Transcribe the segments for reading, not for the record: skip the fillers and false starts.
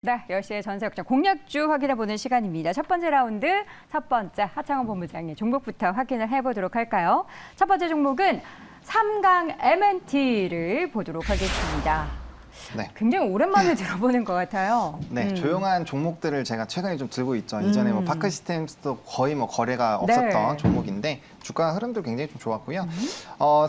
네, 10시에 전세역전 공략주 확인해보는 시간입니다. 첫 번째 라운드, 첫 번째 하창원 본부장의 종목부터 확인을 해보도록 할까요? 첫 번째 종목은 삼강 M&T를 보도록 하겠습니다. 네. 굉장히 오랜만에 들어보는 것 같아요. 네, 조용한 종목들을 제가 최근에 좀 들고 있죠. 이전에 뭐 파크 시스템스도 거의 뭐 거래가 없었던 종목인데 주가 흐름도 굉장히 좀 좋았고요.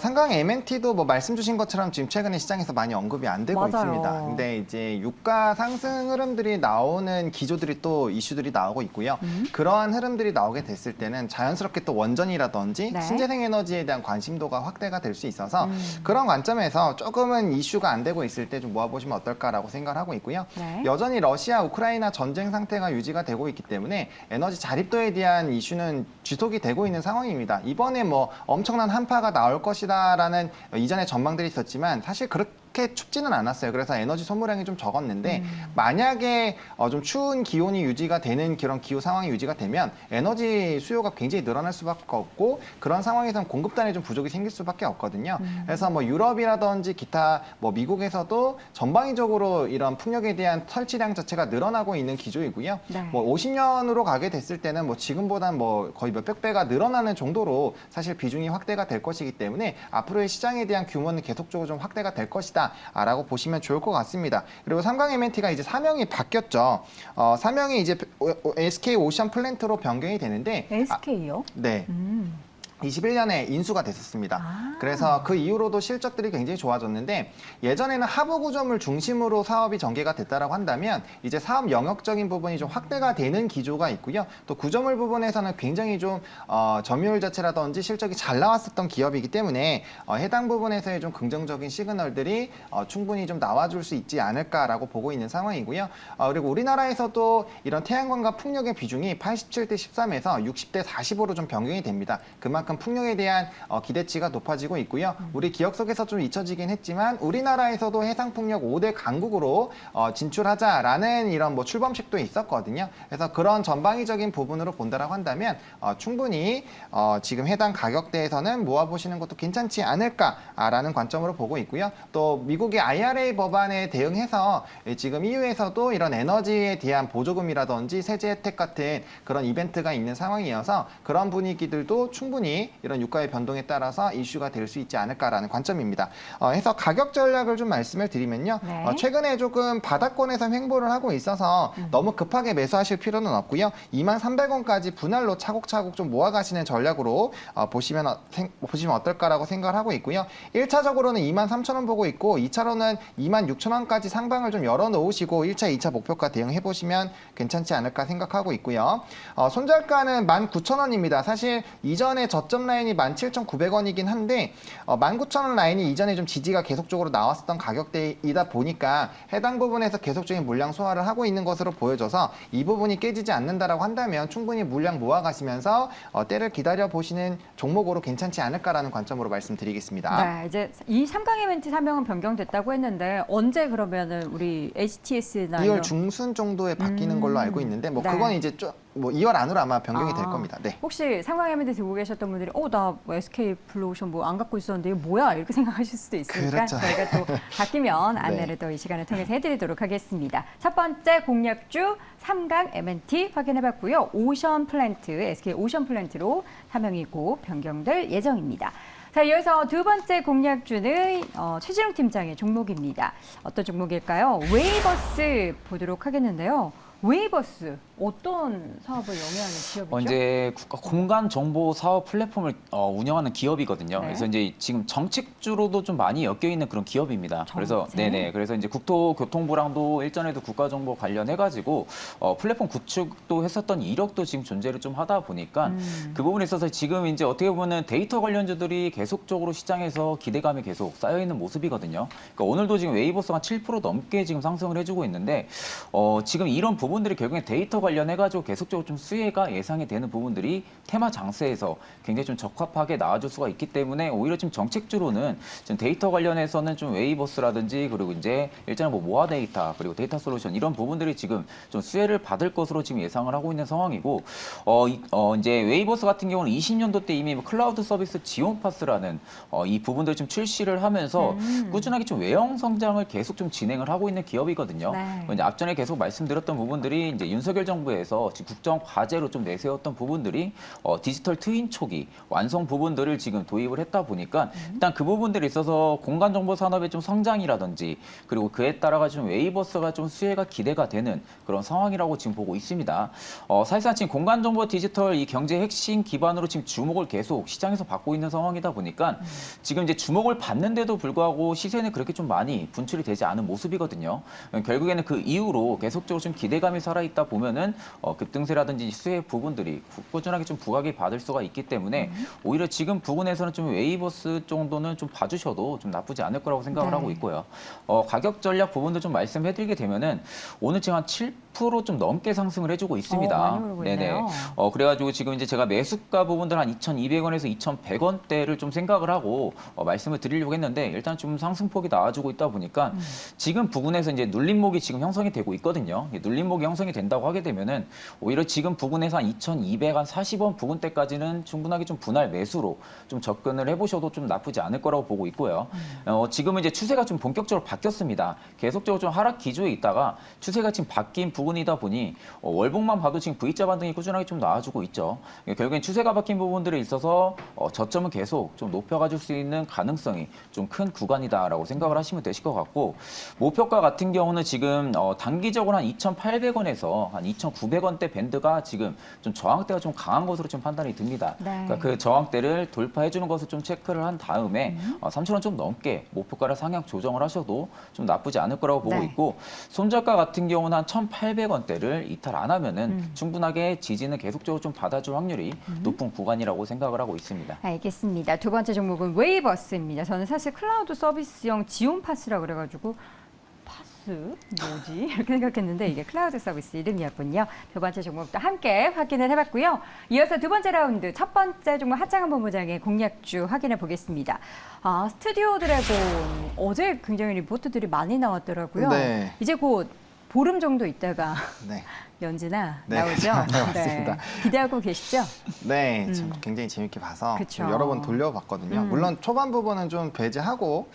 삼강 M&T도 뭐 말씀 주신 것처럼 지금 최근에 시장에서 많이 언급이 안 되고 있습니다. 근데 이제 유가 상승 흐름들이 나오는 기조들이 또 이슈들이 나오고 있고요. 그러한 흐름들이 나오게 됐을 때는 자연스럽게 또 원전이라든지 신재생 에너지에 대한 관심도가 확대가 될 수 있어서 그런 관점에서 조금은 이슈가 안 되고 있을 때 좀 모아보시면 어떨까라고 생각을 하고 있고요. 여전히 러시아, 우크라이나 전쟁 상태가 유지가 되고 있기 때문에 에너지 자립도에 대한 이슈는 지속이 되고 있는 상황입니다. 이번에 뭐 엄청난 한파가 나올 것이다라는 이전에 전망들이 있었지만 사실 그렇게 춥지는 않았어요. 그래서 에너지 소모량이 좀 적었는데 만약에 좀 추운 기온이 유지가 되는 그런 기후 상황이 유지가 되면 에너지 수요가 굉장히 늘어날 수밖에 없고 그런 상황에서는 공급단에 좀 부족이 생길 수밖에 없거든요. 그래서 뭐 유럽이라든지 기타 뭐 미국에서도 전방위적으로 이런 풍력에 대한 설치량 자체가 늘어나고 있는 기조이고요. 뭐 50년으로 가게 됐을 때는 뭐 지금보단 뭐 거의 몇백 배가 늘어나는 정도로 사실 비중이 확대가 될 것이기 때문에 앞으로의 시장에 대한 규모는 계속적으로 좀 확대가 될 것이다. 라고 보시면 좋을 것 같습니다. 그리고 삼강 M&T가 이제 사명이 바뀌었죠. 사명이 이제 SK 오션 플랜트로 변경이 되는데 SK요? 네. 21년에 인수가 됐었습니다. 그래서 그 이후로도 실적들이 굉장히 좋아졌는데 예전에는 하부 구조물 중심으로 사업이 전개가 됐다라고 한다면 이제 사업 영역적인 부분이 좀 확대가 되는 기조가 있고요. 또 구조물 부분에서는 굉장히 좀 점유율 자체라든지 실적이 잘 나왔었던 기업이기 때문에 해당 부분에서의 좀 긍정적인 시그널들이 충분히 좀 나와줄 수 있지 않을까라고 보고 있는 상황이고요. 그리고 우리나라에서도 이런 태양광과 풍력의 비중이 87대 13에서 60대 45로 좀 변경이 됩니다. 그만큼 풍력에 대한 기대치가 높아지고 있고요. 우리 기억 속에서 좀 잊혀지긴 했지만 우리나라에서도 해상풍력 5대 강국으로 진출하자라는 이런 뭐 출범식도 있었거든요. 그래서 그런 전방위적인 부분으로 본다라고 한다면 충분히 지금 해당 가격대에서는 모아보시는 것도 괜찮지 않을까라는 관점으로 보고 있고요. 또 미국의 IRA 법안에 대응해서 지금 EU에서도 이런 에너지에 대한 보조금이라든지 세제 혜택 같은 그런 이벤트가 있는 상황이어서 그런 분위기들도 충분히 이런 유가의 변동에 따라서 이슈가 될 수 있지 않을까라는 관점입니다. 해서 가격 전략을 좀 말씀을 드리면요. 최근에 조금 바닥권에서 횡보를 하고 있어서 너무 급하게 매수하실 필요는 없고요. 23,300원까지 분할로 차곡차곡 좀 모아가시는 전략으로 보시면 어떨까라고 생각을 하고 있고요. 1차적으로는 23,000원 보고 있고 2차로는 26,000원까지 상방을 좀 열어놓으시고 1차, 2차 목표가 대응해보시면 괜찮지 않을까 생각하고 있고요. 손절가는 19,000원입니다. 사실 이전에 저점 라인이 17,900원이긴 한데 19,000원 라인이 이전에 좀 지지가 계속적으로 나왔었던 가격대이다 보니까 해당 부분에서 계속적인 물량 소화를 하고 있는 것으로 보여져서 이 부분이 깨지지 않는다라고 한다면 충분히 물량 모아가시면서 때를 기다려 보시는 종목으로 괜찮지 않을까라는 관점으로 말씀드리겠습니다. 네, 이제 이 삼강 M&T 사명은 변경됐다고 했는데 언제 그러면은 우리 HTS나 2월 중순 정도에 바뀌는 걸로 알고 있는데 뭐 그건 이제 뭐 2월 안으로 아마 변경이 될 겁니다. 네. 혹시 삼강 M&T 들고 계셨던 분들이 나 뭐 SK 블루오션 뭐 안 갖고 있었는데 이게 뭐야 이렇게 생각하실 수도 있으니까 저희가 또 바뀌면 안내를 또 이 시간을 통해서 해드리도록 하겠습니다. 첫 번째 공략주 삼강 M&T 확인해봤고요. 오션 플랜트, SK 오션 플랜트로 사명이 곧 변경될 예정입니다. 자, 이어서 두 번째 공략주는 최진웅 팀장의 종목입니다. 어떤 종목일까요? 웨이버스 보도록 하겠는데요. 웨이버스 어떤 사업을 영위하는 기업이죠? 이제 국가 공간 정보 사업 플랫폼을 운영하는 기업이거든요. 그래서 이제 지금 정책주로도 좀 많이 엮여 있는 그런 기업입니다. 그래서 그래서 이제 국토교통부랑도 일전에도 국가정보 관련해가지고 플랫폼 구축도 했었던 이력도 지금 존재를 좀 하다 보니까 그 부분에 있어서 지금 이제 어떻게 보면 데이터 관련주들이 계속적으로 시장에서 기대감이 계속 쌓여 있는 모습이거든요. 그러니까 오늘도 지금 웨이버스가 7% 넘게 지금 상승을 해주고 있는데 지금 이런 부분 부분들이 결국엔 데이터 관련해가지고 계속적으로 좀 수혜가 예상이 되는 부분들이 테마 장세에서 굉장히 좀 적합하게 나와줄 수가 있기 때문에 오히려 지금 정책주로는 지금 데이터 관련해서는 좀 웨이버스라든지 그리고 이제 일전에 뭐 모아 데이터 그리고 데이터 솔루션 이런 부분들이 지금 좀 수혜를 받을 것으로 지금 예상을 하고 있는 상황이고 이제 웨이버스 같은 경우는 20년도 때 이미 뭐 클라우드 서비스 지원 파스라는 이 부분들 좀 출시를 하면서 꾸준하게 좀 외형 성장을 계속 좀 진행을 하고 있는 기업이거든요. 네. 이제 앞전에 계속 말씀드렸던 부분들이 이제 윤석열 정부에서 지금 국정 과제로 좀 내세웠던 부분들이 디지털 트윈 초기 완성 부분들을 지금 도입을 했다 보니까 일단 그 부분들에 있어서 공간 정보 산업의 좀 성장이라든지 그리고 그에 따라가 좀 웨이버스가 좀 수혜가 기대가 되는 그런 상황이라고 지금 보고 있습니다. 사실상 지금 공간 정보 디지털 이 경제 핵심 기반으로 지금 주목을 계속 시장에서 받고 있는 상황이다 보니까 지금 이제 주목을 받는데도 불구하고 시세는 그렇게 좀 많이 분출이 되지 않은 모습이거든요. 결국에는 그 이후로 계속적으로 좀 기대감이 살아있다 보면은 급등세라든지 수혜 부분들이 꾸준하게 좀 부각이 받을 수가 있기 때문에 오히려 지금 부분에서는 좀 웨이버스 정도는 좀 봐주셔도 좀 나쁘지 않을 거라고 생각을 네. 하고 있고요. 가격 전략 부분도 좀 말씀해드리게 되면은 오늘 지금 한 7% 좀 넘게 상승을 해주고 있습니다. 많이 오르고 있네요. 그래가지고 지금 이제 제가 매수가 부분들 한 2,200원에서 2,100원대를 좀 생각을 하고 말씀을 드리려고 했는데 일단 좀 상승폭이 나와주고 있다 보니까 지금 부근에서 이제 눌림목이 지금 형성이 되고 있거든요. 눌림목이 형성이 된다고 하게 되면은 오히려 지금 부근에서 한 2,240원 부근대까지는 충분하게 좀 분할 매수로 좀 접근을 해보셔도 좀 나쁘지 않을 거라고 보고 있고요. 지금은 이제 추세가 좀 본격적으로 바뀌었습니다. 계속적으로 좀 하락 기조에 있다가 추세가 지금 바뀐 부분이다 보니 월봉만 봐도 지금 V자 반등이 꾸준하게 좀 나와주고 있죠. 결국엔 추세가 바뀐 부분들에 있어서 저점은 계속 좀 높여가줄 수 있는 가능성이 좀 큰 구간이다라고 생각을 하시면 되실 것 같고 목표가 같은 경우는 지금 단기적으로 한 2,800원에서 한 2,900원대 밴드가 지금 좀 저항대가 좀 강한 것으로 좀 판단이 듭니다. 네. 그러니까 그 저항대를 돌파해주는 것을 좀 체크를 한 다음에 3,000원 좀 넘게 목표가를 상향 조정을 하셔도 좀 나쁘지 않을 거라고 보고 네. 있고 손절가 같은 경우는 한 1,800원대를 이탈 안 하면은 충분하게 지지는 계속적으로 좀 받아줄 확률이 높은 구간이라고 생각을 하고 있습니다. 알겠습니다. 두 번째 종목은 웨이버스입니다. 저는 사실 클라우드 서비스형 지원 파스라고 그래가지고 파스 뭐지? 이렇게 생각했는데 이게 클라우드 서비스 이름이었군요. 두 번째 종목도 함께 확인을 해봤고요. 이어서 두 번째 라운드 첫 번째 종목 하창한 본부장의 공략주 확인해 보겠습니다. 스튜디오 드래곤 어제 굉장히 리포트들이 많이 나왔더라고요. 네. 이제 곧 보름 정도 있다가 네. 연지나 네. 나오죠? 네, 맞습니다. 기대하고 계시죠? 네, 저 굉장히 재밌게 봐서 그쵸. 여러 번 돌려봤거든요. 물론 초반 부분은 좀 배제하고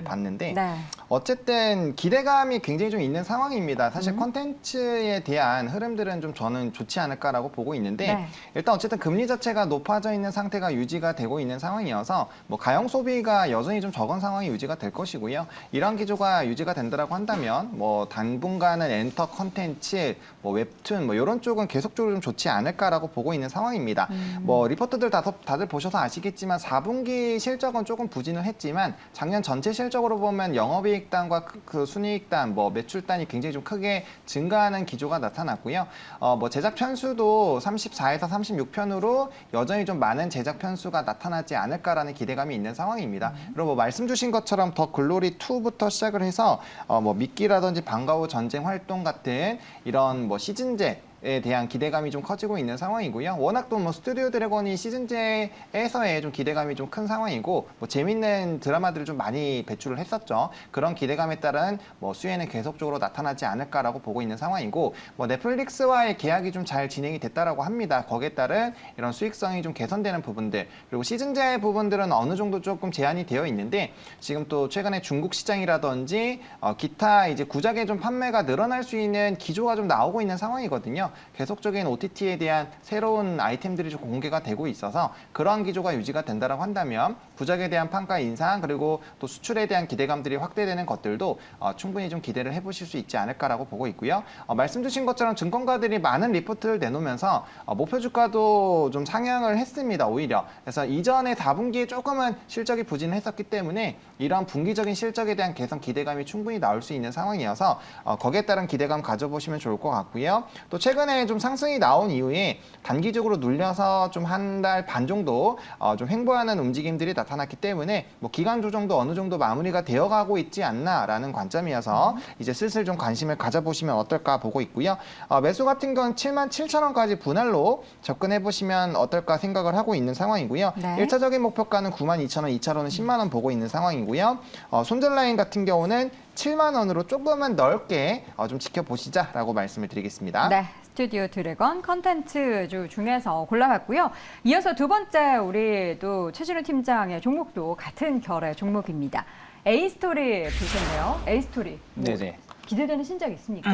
봤는데 네. 어쨌든 기대감이 굉장히 좀 있는 상황입니다. 사실 콘텐츠에 대한 흐름들은 좀 저는 좋지 않을까라고 보고 있는데 네. 일단 어쨌든 금리 자체가 높아져 있는 상태가 유지가 되고 있는 상황이어서 뭐 가용 소비가 여전히 좀 적은 상황이 유지가 될 것이고요. 이런 기조가 유지가 된다라고 한다면 뭐 당분간은 엔터 콘텐츠, 뭐 웹툰 뭐 이런 쪽은 계속적으로 좀 좋지 않을까라고 보고 있는 상황입니다. 뭐 리포트들 다들 보셔서 아시겠지만 4분기 실적은 조금 부진을 했지만 작년 전체 실적으로 보면 영업이익단과 그 순이익단, 뭐 매출단이 굉장히 좀 크게 증가하는 기조가 나타났고요. 뭐 제작 편수도 34에서 36편으로 여전히 좀 많은 제작 편수가 나타나지 않을까라는 기대감이 있는 상황입니다. 그리고 뭐 말씀 주신 것처럼 더 글로리 2부터 시작을 해서 뭐 미끼라든지 방과후 전쟁 활동 같은 이런 뭐 시즌제에 대한 기대감이 좀 커지고 있는 상황이고요. 워낙 또 뭐 스튜디오 드래곤이 시즌제에서의 좀 기대감이 좀 큰 상황이고 뭐 재밌는 드라마들을 좀 많이 배출을 했었죠. 그런 기대감에 따른 뭐 수혜는 계속적으로 나타나지 않을까라고 보고 있는 상황이고 뭐 넷플릭스와의 계약이 좀 잘 진행이 됐다라고 합니다. 거기에 따른 이런 수익성이 좀 개선되는 부분들 그리고 시즌제 부분들은 어느 정도 조금 제한이 되어 있는데 지금 또 최근에 중국 시장이라든지 기타 이제 구작의 좀 판매가 늘어날 수 있는 기조가 좀 나오고 있는 상황이거든요. 계속적인 OTT에 대한 새로운 아이템들이 좀 공개가 되고 있어서 그러한 기조가 유지가 된다라고 한다면 구작에 대한 판가 인상 그리고 또 수출에 대한 기대감들이 확대되는 것들도 충분히 좀 기대를 해보실 수 있지 않을까라고 보고 있고요. 말씀 주신 것처럼 증권가들이 많은 리포트를 내놓으면서 목표 주가도 좀 상향을 했습니다. 오히려 그래서 이전에 4분기에 조금은 실적이 부진했었기 때문에 이런 분기적인 실적에 대한 개선 기대감이 충분히 나올 수 있는 상황이어서 거기에 따른 기대감 가져보시면 좋을 것 같고요. 또 최근 최근에 좀 상승이 나온 이후에 단기적으로 눌려서 좀 한 달 반 정도 좀 횡보하는 움직임들이 나타났기 때문에 뭐 기간 조정도 어느 정도 마무리가 되어가고 있지 않나라는 관점이어서 이제 슬슬 좀 관심을 가져보시면 어떨까 보고 있고요. 매수 같은 건 77,000원까지 분할로 접근해 보시면 어떨까 생각을 하고 있는 상황이고요. 네. 1차적인 목표가는 92,000원, 2차로는 10만 원 보고 있는 상황이고요. 손절 라인 같은 경우는 7만 원으로 조금은 넓게 좀 지켜보시자라고 말씀을 드리겠습니다. 네, 스튜디오 드래곤 컨텐츠주 중에서 골라봤고요. 이어서 두 번째 우리 또 최진우 팀장의 종목도 같은 결의 종목입니다. A스토리 보셨네요. A스토리. 네네. 기대되는 신작 있습니까?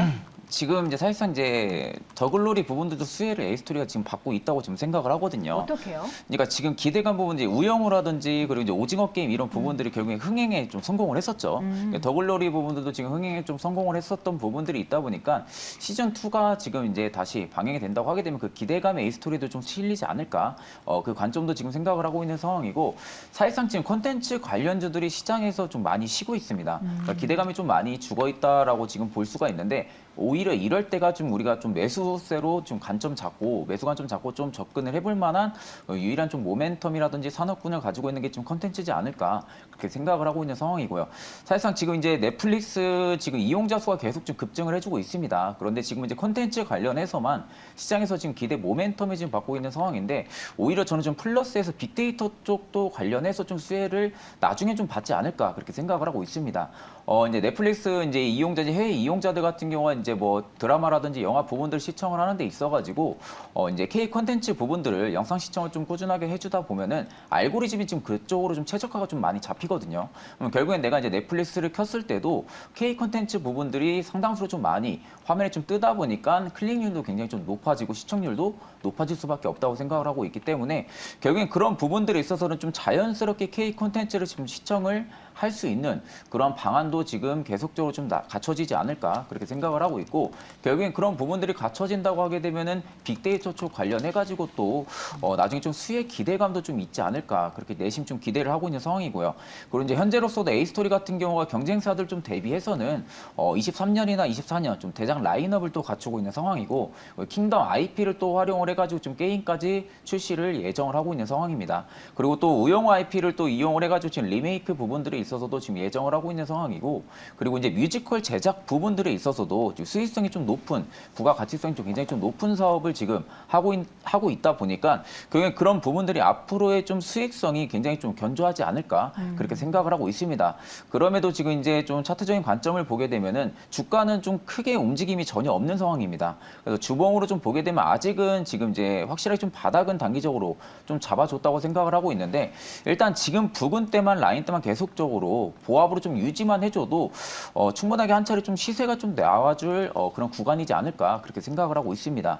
지금 이제 사실상 이제 더글로리 부분들도 수혜를 에이스토리가 지금 받고 있다고 지금 생각을 하거든요. 어떻게요? 그러니까 지금 기대감 부분 이제 우영우라든지 그리고 이제 오징어 게임 이런 부분들이 결국에 흥행에 좀 성공을 했었죠. 그러니까 더글로리 부분들도 지금 흥행에 좀 성공을 했었던 부분들이 있다 보니까 시즌 2가 지금 이제 다시 방영이 된다고 하게 되면 그 기대감의 에이스토리도 좀 실리지 않을까. 그 관점도 지금 생각을 하고 있는 상황이고 사실상 지금 콘텐츠 관련주들이 시장에서 좀 많이 쉬고 있습니다. 그러니까 기대감이 좀 많이 죽어 있다라고 지금 볼 수가 있는데 오히려 이럴 때가 좀 우리가 좀 매수세로 좀 매수 관점 잡고 좀 접근을 해볼 만한 유일한 좀 모멘텀이라든지 산업군을 가지고 있는 게 좀 컨텐츠지 않을까 그렇게 생각을 하고 있는 상황이고요. 사실상 지금 이제 넷플릭스 지금 이용자 수가 계속 좀 급증을 해주고 있습니다. 그런데 지금 이제 컨텐츠 관련해서만 시장에서 지금 기대 모멘텀을 지금 받고 있는 상황인데 오히려 저는 좀 플러스에서 빅데이터 쪽도 관련해서 좀 수혜를 나중에 좀 받지 않을까 그렇게 생각을 하고 있습니다. 이제 넷플릭스 이제 해외 이용자들 같은 경우는 이제 뭐 드라마라든지 영화 부분들 시청을 하는 데 있어가지고 이제 K 콘텐츠 부분들을 영상 시청을 좀 꾸준하게 해주다 보면은 알고리즘이 지금 그쪽으로 좀 최적화가 좀 많이 잡히거든요. 그럼 결국엔 내가 이제 넷플릭스를 켰을 때도 K 콘텐츠 부분들이 상당수로 좀 많이 화면에 좀 뜨다 보니까 클릭률도 굉장히 좀 높아지고 시청률도 높아질 수밖에 없다고 생각을 하고 있기 때문에 결국엔 그런 부분들에 있어서는 좀 자연스럽게 K 콘텐츠를 지금 시청을 할 수 있는 그런 방안도 지금 계속적으로 좀 갖춰지지 않을까 그렇게 생각을 하고 있고 결국엔 그런 부분들이 갖춰진다고 하게 되면은 빅데이터 쪽 관련해 가지고 또 나중에 좀 수혜 기대감도 좀 있지 않을까 그렇게 내심 좀 기대를 하고 있는 상황이고요. 그리고 이제 현재로서도 A스토리 같은 경우가 경쟁사들 좀 대비해서는 23년이나 24년 좀 대장 라인업을 또 갖추고 있는 상황이고 킹덤 IP를 또 활용을 해가지고 좀 게임까지 출시를 예정을 하고 있는 상황입니다. 그리고 또 우영우 IP를 또 이용을 해가지고 지금 리메이크 부분들이 있어서도 지금 예정을 하고 있는 상황이고 그리고 이제 뮤지컬 제작 부분들에 있어서도 수익성이 좀 높은 부가가치성이 좀 굉장히 좀 높은 사업을 지금 하고 있다 보니까 그런 부분들이 앞으로의 좀 수익성이 굉장히 좀 견조하지 않을까 그렇게 생각을 하고 있습니다. 그럼에도 지금 이제 좀 차트적인 관점을 보게 되면은 주가는 좀 크게 움직임이 전혀 없는 상황입니다. 그래서 주봉으로 좀 보게 되면 아직은 지금 이제 확실하게 좀 바닥은 단기적으로 좀 잡아줬다고 생각을 하고 있는데 일단 지금 붉은 때만 라인 때만 계속적으로 보합으로 좀 유지만 해줘도 충분하게 한 차례 좀 시세가 좀 나와줄 그런 구간이지 않을까 그렇게 생각을 하고 있습니다.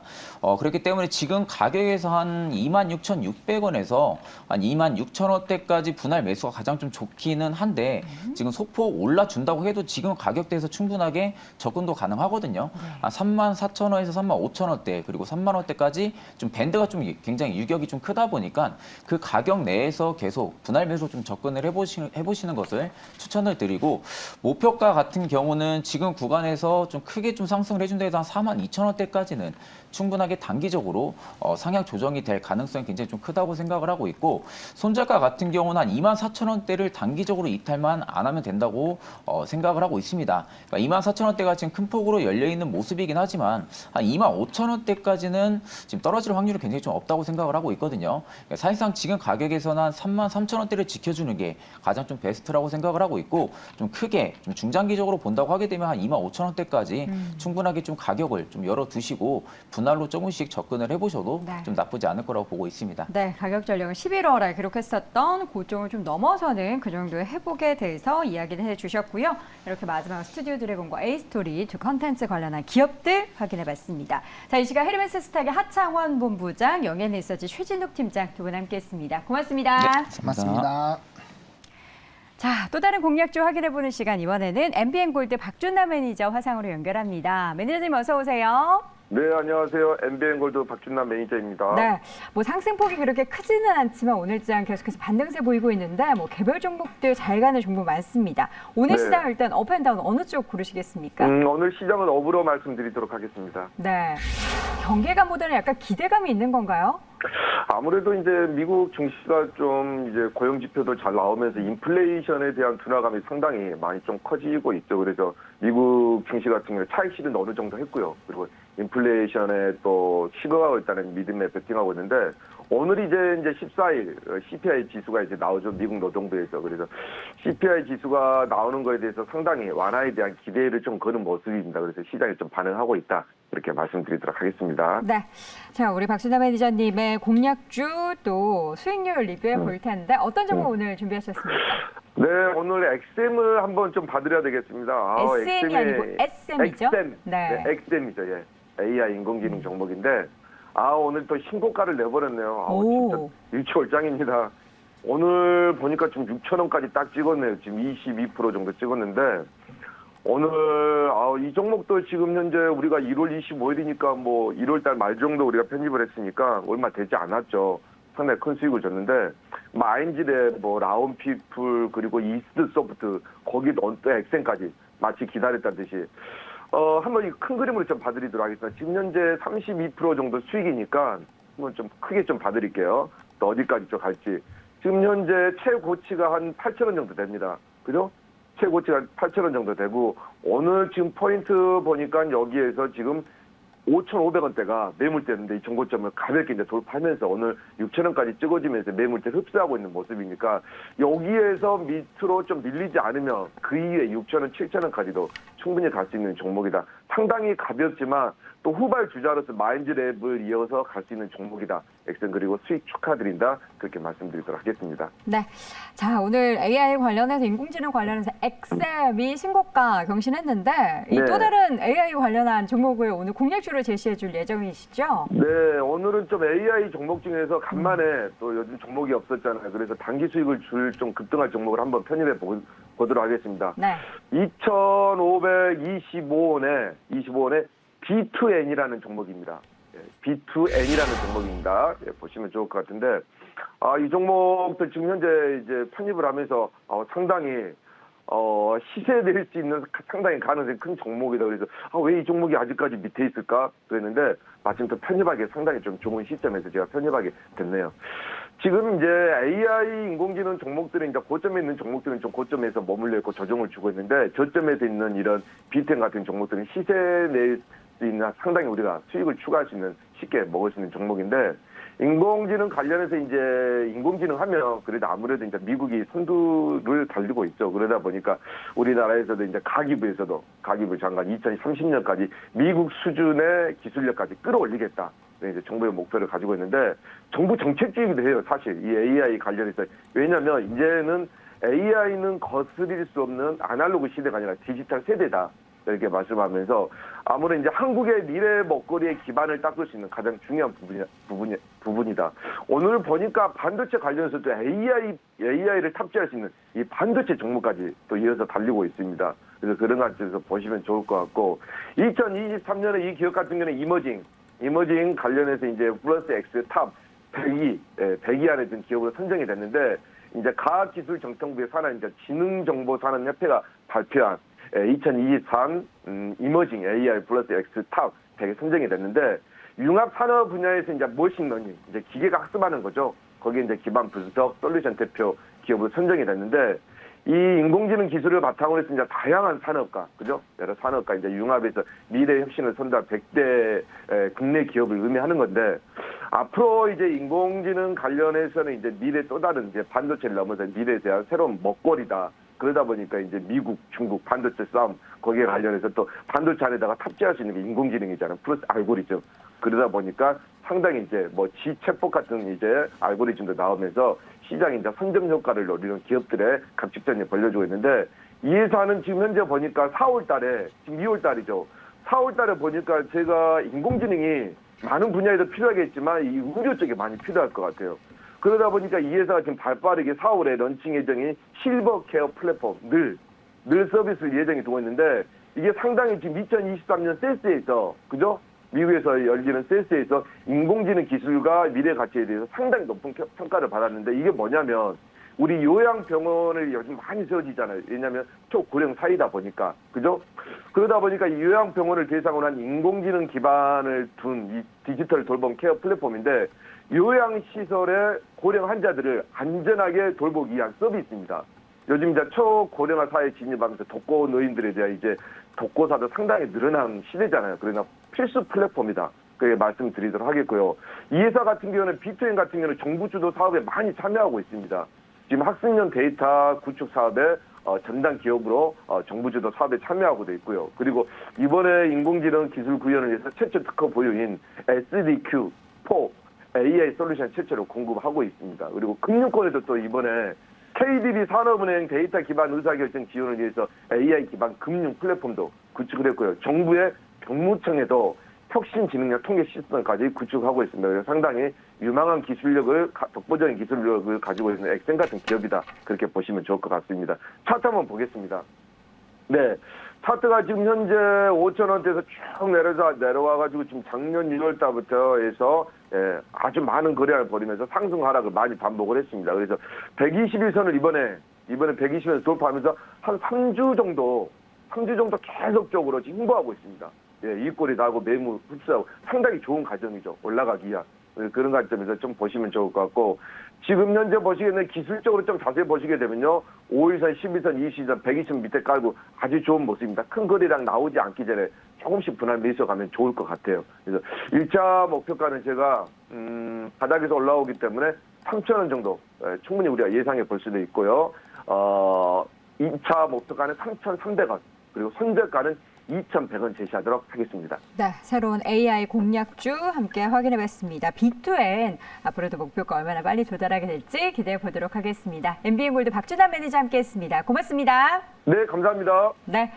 그렇기 때문에 지금 가격에서 한 26,600원에서 한 26,000원대까지 분할 매수가 가장 좀 좋기는 한데 지금 소폭 올라준다고 해도 지금 가격대에서 충분하게 접근도 가능하거든요. 한 34,000원에서 35,000원대 그리고 3만 원대까지 좀 밴드가 좀 굉장히 유격이 좀 크다 보니까 그 가격 내에서 계속 분할 매수 좀 접근을 해보시는 것을 추천을 드리고 목표가 같은 경우는 지금 구간에서 좀 크게 좀 상승을 해준다 해서 한 42,000원대까지는 충분하게 단기적으로 상향 조정이 될 가능성이 굉장히 좀 크다고 생각을 하고 있고 손절가 같은 경우는 한 24,000원대를 단기적으로 이탈만 안 하면 된다고 생각을 하고 있습니다. 그러니까 24,000원대가 지금 큰 폭으로 열려 있는 모습이긴 하지만 한 25,000원대까지는 지금 떨어질 확률이 굉장히 좀 없다고 생각을 하고 있거든요. 그러니까 사실상 지금 가격에서는 한 33,000원대를 지켜주는 게 가장 좀 베스트라고 생각을 하고 있고 좀 크게 좀 중장기적으로 본다고 하게 되면 한 25,000원대까지 충분하게 좀 가격을 좀 열어두시고 분할로 조금씩 접근을 해보셔도 네. 좀 나쁘지 않을 거라고 보고 있습니다. 네, 가격 전략은 11월에 기록했었던 고점을 좀 넘어서는 그 정도의 회복에 대해서 이야기를 해주셨고요. 이렇게 마지막 스튜디오 드래곤과 A스토리 두 컨텐츠 관련한 기업들 확인해봤습니다. 자, 이 시간 헤르메스 스탁의 하창원 본부장, 영앤리서치 최진욱 팀장 두 분 함께했습니다. 고맙습니다. 네, 맞습니다. 자, 또 다른 공략주 확인해보는 시간 이번에는 MBN골드 박준남 매니저 화상으로 연결합니다. 매니저님 어서 오세요. 네, 안녕하세요. MBN골드 박준남 매니저입니다. 네, 뭐 상승폭이 그렇게 크지는 않지만 오늘장 계속해서 반등세 보이고 있는데 뭐 개별 종목들 잘 가는 종목 많습니다. 오늘 네. 시장 일단 업앤다운 어느 쪽 고르시겠습니까? 오늘 시장은 업으로 말씀드리도록 하겠습니다. 네, 경계감보다는 약간 기대감이 있는 건가요? 아무래도 이제 미국 증시가 좀 이제 고용 지표도 잘 나오면서 인플레이션에 대한 둔화감이 상당히 많이 좀 커지고 있죠. 그래서 미국 증시 같은 경우는 차익 실은 어느 정도 했고요. 그리고 인플레이션에 또 시그하고 있다는 믿음에 베팅하고 있는데 오늘 이제 14일 CPI 지수가 이제 나오죠. 미국 노동부에서. 그래서 CPI 지수가 나오는 거에 대해서 상당히 완화에 대한 기대를 좀 거는 모습입니다. 그래서 시장이 좀 반응하고 있다. 이렇게 말씀드리도록 하겠습니다. 네, 자 우리 박준남 매니저님의 공략주 또 수익률 리뷰해 볼 텐데 어떤 종목 오늘 준비하셨습니까? 네, 오늘 XM을 한번 좀 봐드려야 되겠습니다. SM이 아니고 SM이죠? XM. 네. 네, XM이죠. 예. AI 인공지능 종목인데 오늘 또 신고가를 내버렸네요. 오. 진짜 일취월장입니다. 오늘 보니까 지금 6,000원까지 딱 찍었네요. 지금 22% 정도 찍었는데 오늘 이 종목도 지금 현재 우리가 1월 25일이니까 뭐 1월달 말 정도 우리가 편입을 했으니까 얼마 되지 않았죠. 상당히 큰 수익을 줬는데 마인즈랩, 뭐 라온피플 그리고 이스트 소프트 거기도 또 엑센까지 마치 기다렸다는 듯이 한번 이 큰 그림으로 좀 봐드리도록 하겠습니다. 지금 현재 32% 정도 수익이니까 한번 좀 크게 좀 봐드릴게요. 또 어디까지 좀 갈지. 지금 현재 최고치가 한 8,000원 정도 됩니다. 그죠? 최고치가 8,000원 정도 되고 오늘 지금 포인트 보니까 여기에서 지금 5,500원대가 매물대인데 이 정고점을 가볍게 이제 돌파하면서 오늘 6,000원까지 찍어지면서 매물대 흡수하고 있는 모습이니까 여기에서 밑으로 좀 밀리지 않으면 그 이후에 6,000원, 7,000원까지도 충분히 갈 수 있는 종목이다. 상당히 가볍지만 또 후발 주자로서 마인즈랩을 이어서 갈 수 있는 종목이다. 엑센 그리고 수익 축하드린다. 그렇게 말씀드리도록 하겠습니다. 네, 자 오늘 AI 관련해서 인공지능 관련해서 엑셈이 신고가 경신했는데 이 네. 또 다른 AI 관련한 종목을 오늘 공략주로 제시해줄 예정이시죠? 네, 오늘은 좀 AI 종목 중에서 간만에 또 요즘 종목이 없었잖아요. 그래서 단기 수익을 줄 좀 급등할 종목을 한번 편입해 보도록 하겠습니다. 네. 2,525원에 B2N이라는 종목입니다. B2N이라는 종목입니다. 보시면 좋을 것 같은데, 이 종목들 지금 현재 이제 편입을 하면서 상당히 시세 낼 수 있는 상당히 가능성이 큰 종목이다. 그래서 왜 이 종목이 아직까지 밑에 있을까? 그랬는데 마침 또 편입하기 상당히 좀 좋은 시점에서 제가 편입하게 됐네요. 지금 이제 AI 인공지능 종목들은 이제 고점에 있는 종목들은 좀 고점에서 머물러 있고 조정을 주고 있는데 저점에서 있는 이런 비트엔 같은 종목들은 시세 낼 수 있는 상당히 우리가 수익을 추가할 수 있는 쉽게 먹을 수 있는 종목인데 인공지능 관련해서 이제 인공지능 하면 그래도 아무래도 이제 미국이 선두를 달리고 있죠. 그러다 보니까 우리나라에서도 이제 가기부에서도 가기부 장관 2030년까지 미국 수준의 기술력까지 끌어올리겠다. 이제 정부의 목표를 가지고 있는데 정부 정책적이기도 해요. 사실 이 AI 관련해서 왜냐하면 이제는 AI는 거스릴 수 없는 아날로그 시대가 아니라 디지털 세대다. 이렇게 말씀하면서 아무래도 이제 한국의 미래 먹거리의 기반을 닦을 수 있는 가장 중요한 부분이다. 오늘 보니까 반도체 관련해서도 AI를 탑재할 수 있는 이 반도체 종목까지 또 이어서 달리고 있습니다. 그래서 그런 관점에서 보시면 좋을 것 같고 2023년에 이 기업 같은 경우는 이머징 관련해서 이제 플러스 X 탑 100위 안에 든 기업으로 선정이 됐는데 이제 과학기술정통부의 산하 이제 지능정보산업협회가 발표한 2023 이머징 AI 플러스 X 탑 100에 선정이 됐는데 융합 산업 분야에서 이제 머신러닝 이제 기계가 학습하는 거죠. 거기에 이제 기반 분석 솔루션 대표 기업으로 선정이 됐는데 이 인공지능 기술을 바탕으로 해서 이제 다양한 산업과 그죠? 여러 산업과 이제 융합해서 미래 혁신을 선도한 100대 국내 기업을 의미하는 건데 앞으로 이제 인공지능 관련해서는 이제 미래 또 다른 이제 반도체를 넘어서 미래에 대한 새로운 먹거리다. 그러다 보니까 이제 미국, 중국 반도체 싸움 거기에 관련해서 또 반도체 안에다가 탑재할 수 있는 게 인공지능이잖아요. 플러스 알고리즘. 그러다 보니까 상당히 이제 뭐 G챗봇 같은 이제 알고리즘도 나오면서 시장이 이제 선점 효과를 노리는 기업들의 각축전이 벌려지고 있는데 이 회사는 지금 현재 보니까 4월 달에 지금 2월 달이죠. 4월 달에 보니까 제가 인공지능이 많은 분야에서 필요하겠지만 이 의료 쪽에 많이 필요할 것 같아요. 그러다 보니까 이 회사가 지금 발빠르게 4월에 런칭 예정인 실버 케어 플랫폼 늘 서비스 예정이 두고 있는데 이게 상당히 지금 2023년 세스에서 그죠? 미국에서 열리는 세스에서 인공지능 기술과 미래 가치에 대해서 상당히 높은 평가를 받았는데 이게 뭐냐면 우리 요양병원을 요즘 많이 세워지잖아요. 왜냐하면 초고령 사이다 보니까. 그죠? 그러다 보니까 이 요양병원을 대상으로 한 인공지능 기반을 둔 이 디지털 돌봄 케어 플랫폼인데 요양시설의 고령 환자들을 안전하게 돌보기 위한 서비스입니다. 요즘 이제 초고령화 사회에 진입하면서 독거 노인들에 대한 이제 독거사도 상당히 늘어난 시대잖아요. 그러나 필수 플랫폼이다. 그렇게 말씀드리도록 하겠고요. 이 회사 같은 경우는 B2N 같은 경우는 정부 주도 사업에 많이 참여하고 있습니다. 지금 학습용 데이터 구축 사업에 전담 기업으로 정부 주도 사업에 참여하고 돼 있고요. 그리고 이번에 인공지능 기술 구현을 위해서 최초 특허 보유인 SDQ4 AI 솔루션 최초로 공급하고 있습니다. 그리고 금융권에도 또 이번에 KDB 산업은행 데이터 기반 의사결정 지원을 위해서 AI 기반 금융 플랫폼도 구축을 했고요. 정부의 경무청에도 혁신지능력 통계 시스템까지 구축하고 있습니다. 그래서 상당히 유망한 기술력을, 독보적인 기술력을 가지고 있는 엑센 같은 기업이다. 그렇게 보시면 좋을 것 같습니다. 차트 한번 보겠습니다. 네. 차트가 지금 현재 5,000원대에서 쭉 내려와가지고 지금 작년 6월 달부터 해서 아주 많은 거래량을 벌이면서 상승 하락을 많이 반복을 했습니다. 그래서 121선을 이번에 120선 돌파하면서 한 3주 정도 계속적으로 지금 홍보하고 있습니다. 예, 이익골이 나고 매물 흡수하고 상당히 좋은 과정이죠. 올라가기 위한. 그런 관점에서 좀 보시면 좋을 것 같고 지금 현재 보시기에는 기술적으로 좀 자세히 보시게 되면요. 5일선, 12선, 20선, 120선 밑에 깔고 아주 좋은 모습입니다. 큰 거래량 나오지 않기 전에 조금씩 분할 매수 가면 좋을 것 같아요. 그래서 1차 목표가는 제가 바닥에서 올라오기 때문에 3,000원 정도 충분히 우리가 예상해 볼 수도 있고요. 2차 목표가는 3,300원 그리고 손절가는 2,100원 제시하도록 하겠습니다. 네, 새로운 AI 공략주 함께 확인해봤습니다. B2N 앞으로도 목표가 얼마나 빨리 도달하게 될지 기대해 보도록 하겠습니다. MBN골드 박준환 매니저 함께했습니다. 고맙습니다. 네, 감사합니다. 네.